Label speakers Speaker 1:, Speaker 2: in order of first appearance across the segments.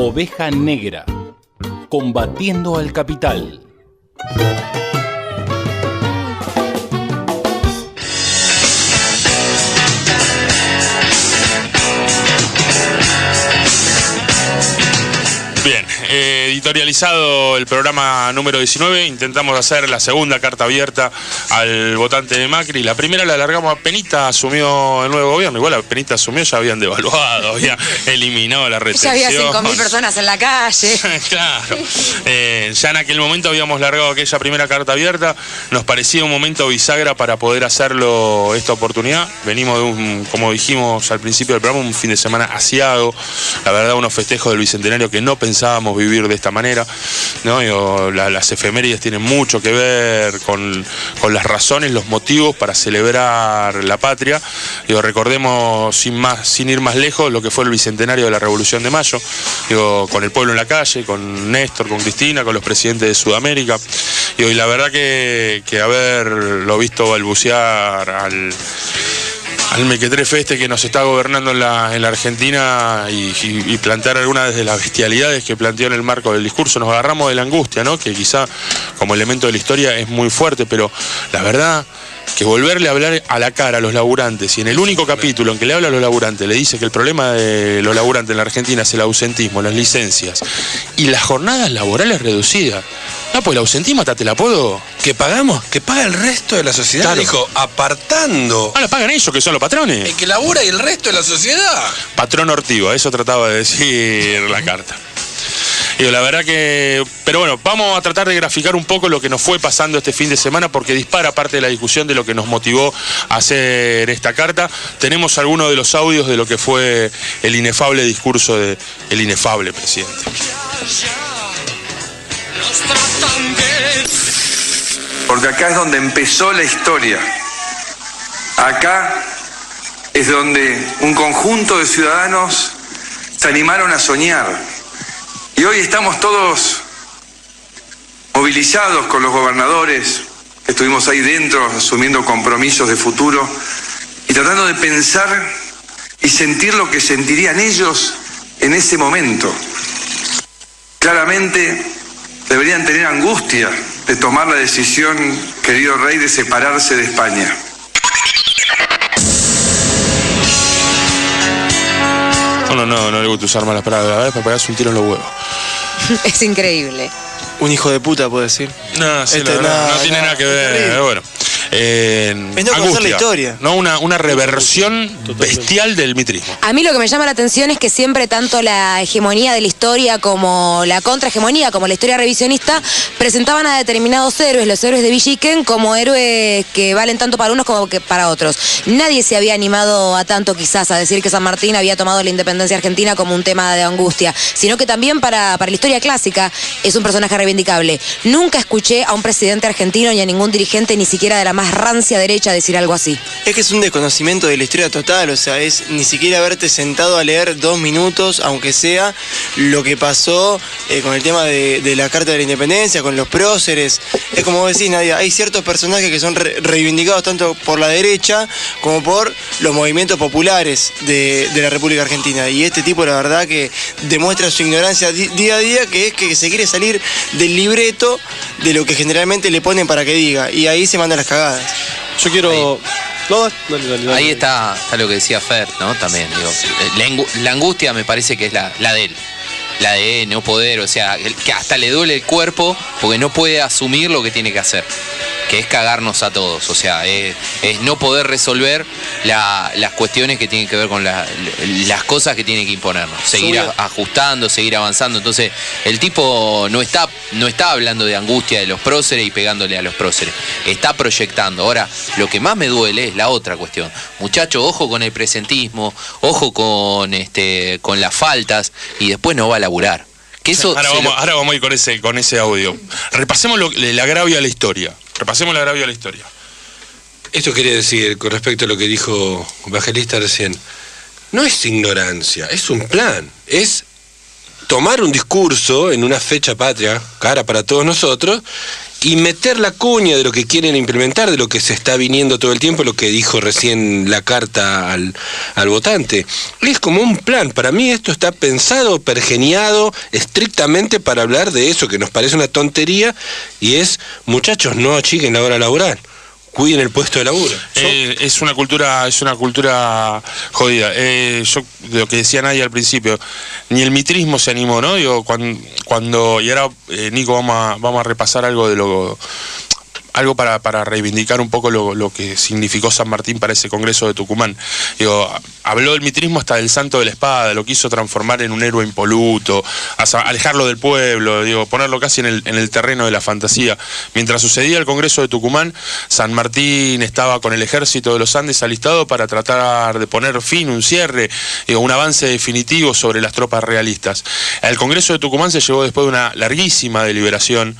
Speaker 1: Oveja Negra, combatiendo al capital.
Speaker 2: Bien, editorializado el programa número 19, intentamos hacer la segunda carta abierta al votante de Macri. La primera la alargamos a Penita, asumió el nuevo gobierno. Igual a Penita asumió, ya habían devaluado, había eliminado la retención.
Speaker 3: Ya había 5.000 personas en la calle.
Speaker 2: Claro, ya en aquel momento habíamos largado aquella primera carta abierta. Nos parecía un momento bisagra para poder hacerlo esta oportunidad. Venimos de un, como dijimos al principio del programa, un fin de semana asiago. La verdad, unos festejos del Bicentenario que no pensábamos vivir de esta manera, ¿no? Las efemérides tienen mucho que ver con las razones, los motivos para celebrar la patria. Recordemos sin ir más lejos lo que fue el Bicentenario de la Revolución de Mayo, con el pueblo en la calle, con Néstor, con Cristina, con los presidentes de Sudamérica. Y la verdad que haberlo visto balbucear al mequetrefe este que nos está gobernando en la Argentina y plantear algunas de las bestialidades que planteó en el marco del discurso, nos agarramos de la angustia, ¿no? Que quizá como elemento de la historia es muy fuerte, pero la verdad que volverle a hablar a la cara a los laburantes, y en el único capítulo en que le habla a los laburantes le dice que el problema de los laburantes en la Argentina es el ausentismo, las licencias y las jornadas laborales reducidas. No, pues el ausentismo hasta te la puedo...
Speaker 4: ¿Que pagamos? ¿Que paga el resto de la sociedad?
Speaker 2: Claro.
Speaker 4: Dijo, apartando.
Speaker 2: Ah, la pagan ellos, que son los patrones.
Speaker 4: El que labura y el resto de la sociedad.
Speaker 2: Patrón ortigo, eso trataba de decir la carta. La verdad que... Pero bueno, vamos a tratar de graficar un poco lo que nos fue pasando este fin de semana, porque dispara parte de la discusión de lo que nos motivó a hacer esta carta. Tenemos algunos de los audios de lo que fue el inefable discurso del inefable presidente.
Speaker 5: Porque acá es donde empezó la historia. Acá es donde un conjunto de ciudadanos se animaron a soñar. Y hoy estamos todos movilizados con los gobernadores, estuvimos ahí dentro asumiendo compromisos de futuro y tratando de pensar y sentir lo que sentirían ellos en ese momento. Claramente deberían tener angustia de tomar la decisión, querido rey, de separarse de España.
Speaker 2: No le gusta usar malas palabras, a ver, para pegarse un tiro en los huevos.
Speaker 3: Es increíble.
Speaker 6: Un hijo de puta, puedo decir.
Speaker 2: No, sí, no tiene nada que ver, pero bueno.
Speaker 6: Es no conocer la historia.
Speaker 2: No, una reversión bestial del mitrismo.
Speaker 3: A mí lo que me llama la atención es que siempre tanto la hegemonía de la historia como la contrahegemonía, como la historia revisionista, presentaban a determinados héroes, los héroes de Villiquen, como héroes que valen tanto para unos como que para otros. Nadie se había animado a tanto quizás a decir que San Martín había tomado la independencia argentina como un tema de angustia, sino que también para la historia clásica es un personaje reivindicable. Nunca escuché a un presidente argentino ni a ningún dirigente, ni siquiera de la más rancia derecha, decir algo así.
Speaker 6: Es que es un desconocimiento de la historia total, o sea, es ni siquiera haberte sentado a leer 2 minutos, aunque sea lo que pasó con el tema de la Carta de la Independencia, con los próceres. Es como vos decís, Nadia, hay ciertos personajes que son reivindicados tanto por la derecha como por los movimientos populares de la República Argentina, y este tipo la verdad que demuestra su ignorancia día a día, que es que se quiere salir del libreto de lo que generalmente le ponen para que diga, y ahí se mandan las cagadas.
Speaker 7: Yo quiero...
Speaker 8: Dale. Ahí está lo que decía Fer, ¿no? También, digo, la angustia me parece que es la de él. La de no poder, o sea, que hasta le duele el cuerpo porque no puede asumir lo que tiene que hacer, que es cagarnos a todos, o sea, es no poder resolver las cuestiones que tienen que ver con las cosas que tiene que imponernos, seguir ajustando, seguir avanzando. Entonces el tipo no está hablando de angustia de los próceres y pegándole a los próceres, está proyectando. Ahora, lo que más me duele es la otra cuestión. Muchachos, ojo con el presentismo, ojo con las faltas, y después no va a laburar. Que eso
Speaker 2: ahora vamos a ir con ese audio. Repasemos el agravio a la historia.
Speaker 4: Esto quería decir, con respecto a lo que dijo Evangelista recién, no es ignorancia, es un plan, es tomar un discurso en una fecha patria, cara para todos nosotros, y meter la cuña de lo que quieren implementar, de lo que se está viniendo todo el tiempo, lo que dijo recién la carta al votante. Es como un plan. Para mí esto está pensado, pergeniado, estrictamente para hablar de eso, que nos parece una tontería, y es, muchachos, no achiquen la hora laboral. Cuiden el puesto de laburo.
Speaker 2: Es una cultura jodida. Yo, de lo que decía Nadia al principio, ni el mitrismo se animó, ¿no? Digo, cuando y ahora, Nico, vamos a repasar algo de algo para reivindicar un poco lo que significó San Martín para ese Congreso de Tucumán. Digo, habló del mitrismo hasta del Santo de la Espada, lo quiso transformar en un héroe impoluto, alejarlo del pueblo, digo, ponerlo casi en el terreno de la fantasía. Mientras sucedía el Congreso de Tucumán, San Martín estaba con el ejército de los Andes alistado para tratar de poner fin, un cierre, digo, un avance definitivo sobre las tropas realistas. El Congreso de Tucumán se llevó después de una larguísima deliberación,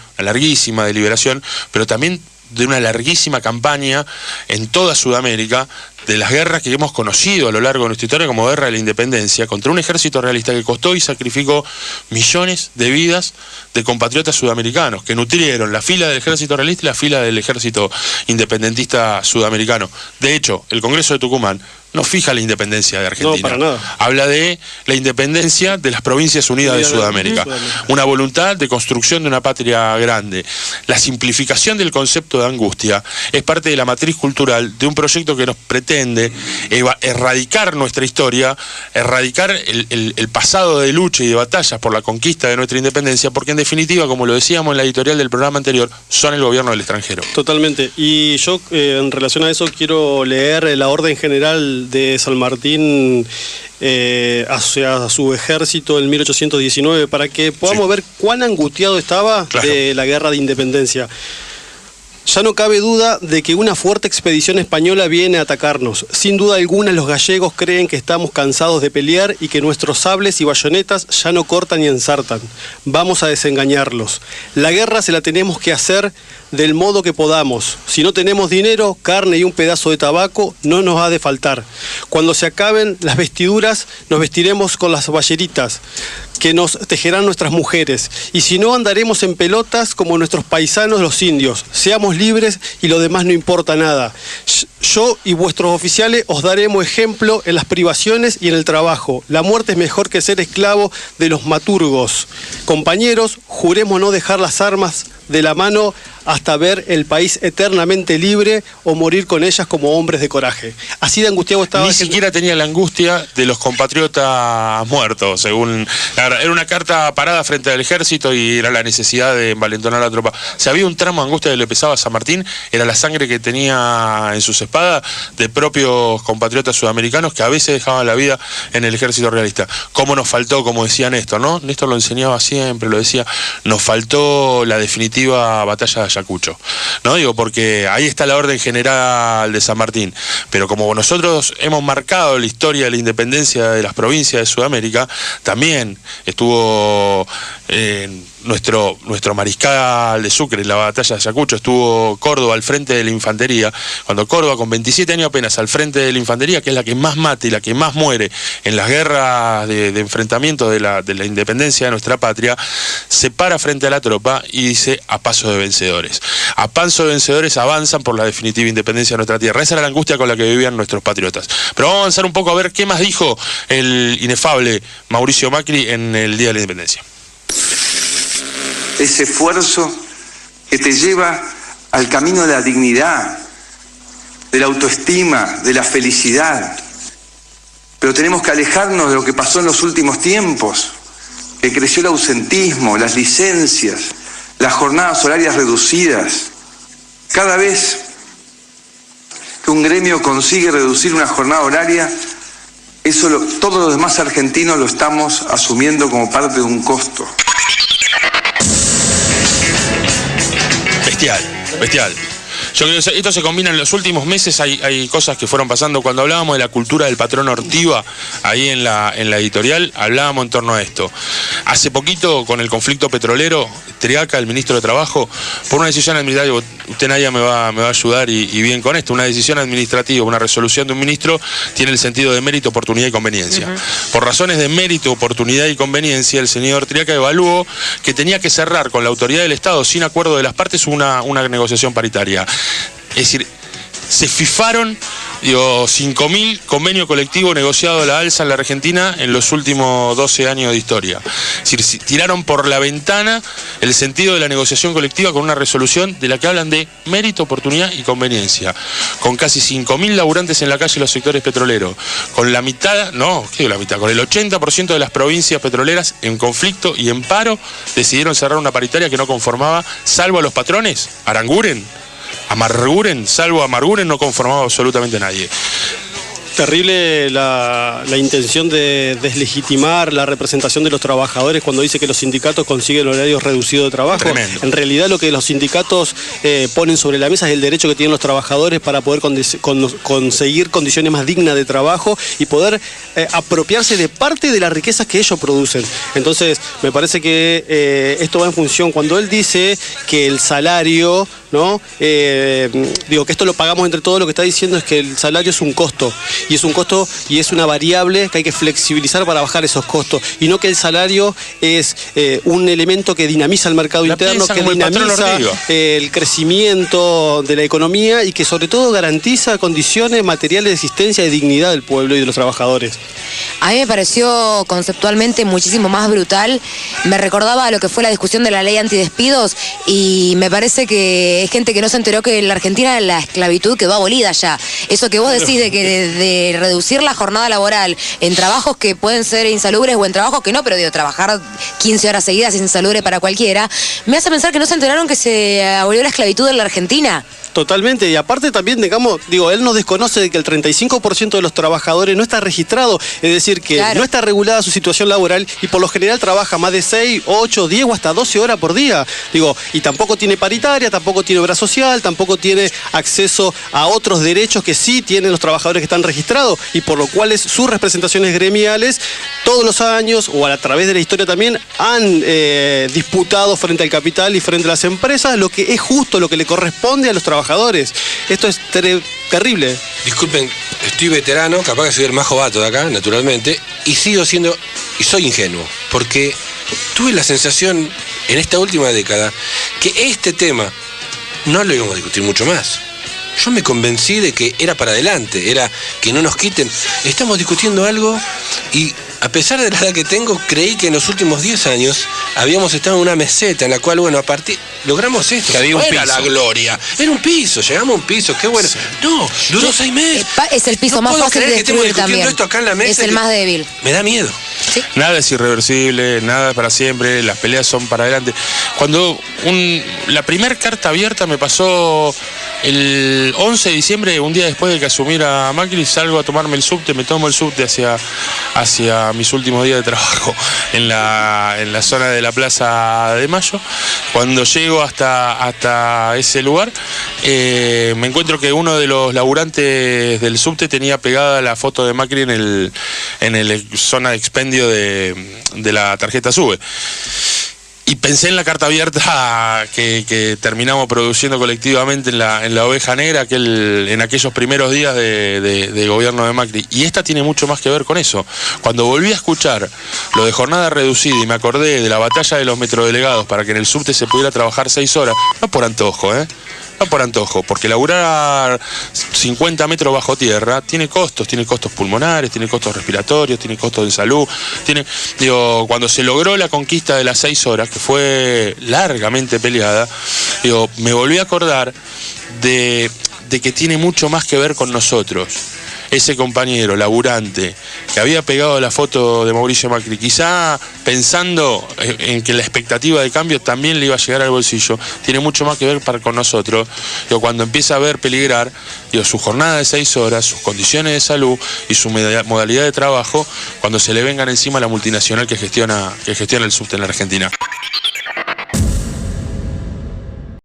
Speaker 2: pero también de una larguísima campaña en toda Sudamérica, de las guerras que hemos conocido a lo largo de nuestra historia como guerra de la independencia, contra un ejército realista que costó y sacrificó millones de vidas de compatriotas sudamericanos, que nutrieron la fila del ejército realista y la fila del ejército independentista sudamericano. De hecho, el Congreso de Tucumán no fija la independencia de Argentina.
Speaker 7: No, para nada.
Speaker 2: Habla de la independencia de las Provincias Unidas de Sudamérica. Una voluntad de construcción de una patria grande. La simplificación del concepto de angustia es parte de la matriz cultural de un proyecto que nos pretende erradicar nuestra historia, erradicar el pasado de lucha y de batallas por la conquista de nuestra independencia, porque en definitiva, como lo decíamos en la editorial del programa anterior, son el gobierno del extranjero.
Speaker 7: Totalmente. Y yo, en relación a eso, quiero leer la orden general de San Martín a su ejército en 1819 para que podamos ver cuán angustiado estaba de la guerra de independencia. Ya no cabe duda de que una fuerte expedición española viene a atacarnos. Sin duda alguna los gallegos creen que estamos cansados de pelear y que nuestros sables y bayonetas ya no cortan ni ensartan. Vamos a desengañarlos. La guerra se la tenemos que hacer del modo que podamos. Si no tenemos dinero, carne y un pedazo de tabaco, no nos ha de faltar. Cuando se acaben las vestiduras, nos vestiremos con las bayeritas que nos tejerán nuestras mujeres, y si no, andaremos en pelotas como nuestros paisanos los indios. Seamos libres y lo demás no importa nada. Yo y vuestros oficiales os daremos ejemplo en las privaciones y en el trabajo. La muerte es mejor que ser esclavo de los maturgos. Compañeros, juremos no dejar las armas de la mano hasta ver el país eternamente libre o morir con ellas como hombres de coraje. Así de angustiado estaba.
Speaker 2: Ni siquiera tenía la angustia de los compatriotas muertos, según... Era una carta parada frente al ejército y era la necesidad de envalentonar a la tropa. Si había un tramo de angustia que le pesaba a San Martín, era la sangre que tenía en sus espadas de propios compatriotas sudamericanos que a veces dejaban la vida en el ejército realista. ¿Cómo nos faltó, como decía Néstor, ¿no? Néstor lo enseñaba siempre, lo decía, nos faltó la definitiva batalla de Ayacucho, ¿no? Digo, porque ahí está la orden general de San Martín, pero como nosotros hemos marcado la historia de la independencia de las provincias de Sudamérica, también estuvo nuestro mariscal de Sucre en la batalla de Ayacucho, estuvo Córdoba al frente de la infantería, cuando Córdoba con 27 años apenas al frente de la infantería, que es la que más mata y la que más muere en las guerras de enfrentamiento de la independencia de nuestra patria, se para frente a la tropa y dice: a paso de vencedores. A paso de vencedores avanzan por la definitiva independencia de nuestra tierra. Esa era la angustia con la que vivían nuestros patriotas. Pero vamos a avanzar un poco a ver qué más dijo el inefable Mauricio Macri en el Día de la Independencia.
Speaker 5: Ese esfuerzo que te lleva al camino de la dignidad, de la autoestima, de la felicidad. Pero tenemos que alejarnos de lo que pasó en los últimos tiempos, que creció el ausentismo, las licencias, las jornadas horarias reducidas. Cada vez que un gremio consigue reducir una jornada horaria, todos los demás argentinos lo estamos asumiendo como parte de un costo.
Speaker 2: Bestial. Yo creo que esto se combina en los últimos meses, hay cosas que fueron pasando. Cuando hablábamos de la cultura del patrón Ortiva, ahí en la editorial, hablábamos en torno a esto. Hace poquito, con el conflicto petrolero, Triaca, el ministro de Trabajo, por una decisión administrativa, usted Nadia me va a ayudar y bien con esto, una decisión administrativa, una resolución de un ministro, tiene el sentido de mérito, oportunidad y conveniencia. Por razones de mérito, oportunidad y conveniencia, el señor Triaca evaluó que tenía que cerrar con la autoridad del Estado, sin acuerdo de las partes, una negociación paritaria. Es decir, se fifaron 5.000 convenio colectivo negociado a la alza en la Argentina en los últimos 12 años de historia. Es decir, tiraron por la ventana el sentido de la negociación colectiva con una resolución de la que hablan de mérito, oportunidad y conveniencia. Con casi 5.000 laburantes en la calle en los sectores petroleros. Con la mitad, no, ¿qué digo la mitad? Con el 80% de las provincias petroleras en conflicto y en paro, decidieron cerrar una paritaria que no conformaba, salvo a los patrones, Aranguren, Amarguren, salvo a Amarguren, no conformaba absolutamente nadie.
Speaker 7: Terrible la intención de deslegitimar la representación de los trabajadores cuando dice que los sindicatos consiguen horarios reducidos de trabajo.
Speaker 2: Tremendo.
Speaker 7: En realidad lo que los sindicatos ponen sobre la mesa es el derecho que tienen los trabajadores para poder conseguir condiciones más dignas de trabajo y poder apropiarse de parte de las riquezas que ellos producen. Entonces me parece que esto va en función, cuando él dice que el salario, ¿no? Digo que esto lo pagamos entre todos, lo que está diciendo es que el salario es un costo. Y es un costo y es una variable que hay que flexibilizar para bajar esos costos. Y no que el salario es un elemento que dinamiza el mercado interno, que dinamiza el crecimiento de la economía y que sobre todo garantiza condiciones materiales de existencia y dignidad del pueblo y de los trabajadores.
Speaker 3: A mí me pareció conceptualmente muchísimo más brutal. Me recordaba a lo que fue la discusión de la ley antidespidos y me parece que es gente que no se enteró que en la Argentina la esclavitud quedó abolida ya. Eso que vos decís de que de reducir la jornada laboral en trabajos que pueden ser insalubres o en trabajos que no, pero digo, trabajar 15 horas seguidas es insalubre para cualquiera, me hace pensar que no se enteraron que se abolió la esclavitud en la Argentina.
Speaker 7: Totalmente, y aparte también, digamos, él no desconoce de que el 35% de los trabajadores no está registrado, es decir, que no está regulada su situación laboral y por lo general trabaja más de 6, 8, 10 o hasta 12 horas por día. Y tampoco tiene paritaria, tampoco tiene obra social, tampoco tiene acceso a otros derechos que sí tienen los trabajadores que están registrados y por lo cual sus representaciones gremiales todos los años o a través de la historia también han disputado frente al capital y frente a las empresas lo que es justo, lo que le corresponde a los trabajadores. Esto es terrible.
Speaker 4: Disculpen, estoy veterano, capaz que soy el más jovato de acá, naturalmente, y sigo siendo, y soy ingenuo, porque tuve la sensación en esta última década que este tema no lo íbamos a discutir mucho más. Yo me convencí de que era para adelante, era que no nos quiten. Estamos discutiendo algo y a pesar de la edad que tengo, creí que en los últimos 10 años habíamos estado en una meseta en la cual, bueno, a partir logramos esto.
Speaker 8: Que había un piso.
Speaker 4: Era la gloria. Era un piso, llegamos a un piso, qué bueno. Sí. No, duró 6 meses.
Speaker 3: Es el piso más fácil de destruir también.
Speaker 4: Esto acá en la mesa
Speaker 3: es el más débil.
Speaker 4: Me da miedo.
Speaker 3: ¿Sí?
Speaker 2: Nada es irreversible, nada es para siempre, las peleas son para adelante. Cuando la primera carta abierta me pasó el 11 de diciembre, un día después de que asumiera Macri, salgo a tomarme el subte, me tomo el subte hacia mis últimos días de trabajo en la zona de la Plaza de Mayo. Cuando llego hasta ese lugar, me encuentro que uno de los laburantes del subte tenía pegada la foto de Macri en el zona de expendio de la tarjeta SUBE. Y pensé en la carta abierta que terminamos produciendo colectivamente en la Oveja Negra en aquellos primeros días de gobierno de Macri. Y esta tiene mucho más que ver con eso. Cuando volví a escuchar lo de jornada reducida y me acordé de la batalla de los metrodelegados para que en el subte se pudiera trabajar 6 horas, no por antojo, no por antojo, porque laburar 50 metros bajo tierra tiene costos pulmonares, tiene costos respiratorios, tiene costos de salud, cuando se logró la conquista de las 6 horas, que fue largamente peleada, me volví a acordar de que tiene mucho más que ver con nosotros. Ese compañero laburante que había pegado la foto de Mauricio Macri, quizá pensando en que la expectativa de cambio también le iba a llegar al bolsillo, tiene mucho más que ver con nosotros. Cuando empieza a ver peligrar su jornada de 6 horas, sus condiciones de salud y su modalidad de trabajo, cuando se le vengan encima a la multinacional que gestiona el subte en la Argentina.